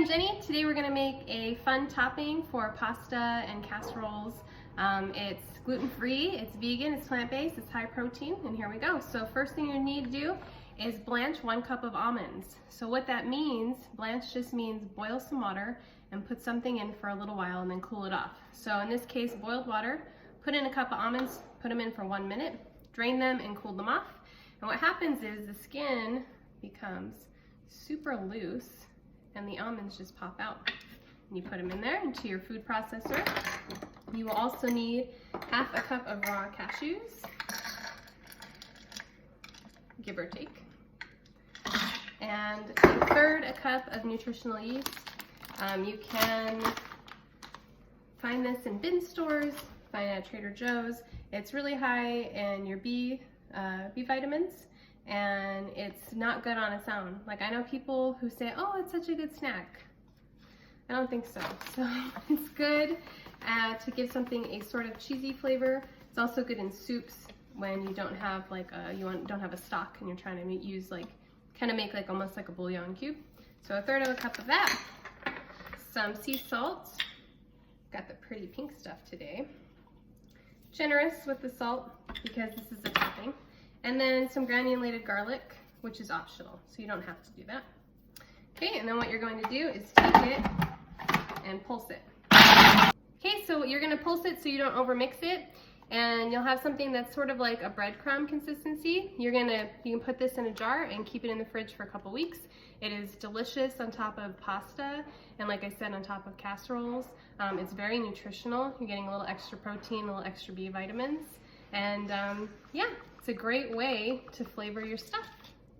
I'm Jenny. Today we're going to make a fun topping for pasta and casseroles. It's gluten-free, it's vegan, it's plant-based, it's high protein, and here we go. So first thing you need to do is blanch 1 cup of almonds. So what that means, blanch just means boil some water and put something in for a little while and then cool it off. So in this case, boiled water, put in a cup of almonds, put them in for 1 minute, drain them and cool them off. And what happens is the skin becomes super loose and the almonds just pop out. And you put them in there into your food processor. You will also need half a cup of raw cashews, give or take, and 1/3 cup of nutritional yeast. You can find this in bin stores, find it at Trader Joe's. It's really high in your B vitamins, and it's not good on its own. Like, I know people who say, oh, it's such a good snack. I don't think so. So it's good to give something a sort of cheesy flavor. It's also good in soups when you don't have like don't have a stock and you're trying to use kind of make like almost like a bouillon cube. So 1/3 cup of that. Some sea salt. Got the pretty pink stuff today. Generous with the salt because this is a topping. And then some granulated garlic, which is optional, so you don't have to do that. Okay, and then what you're going to do is take it and pulse it. Okay, so you're gonna pulse it so you don't overmix it, and you'll have something that's sort of like a breadcrumb consistency. You can put this in a jar and keep it in the fridge for a couple weeks. It is delicious on top of pasta, and like I said, on top of casseroles. It's very nutritional. You're getting a little extra protein, a little extra B vitamins, and yeah, it's a great way to flavor your stuff.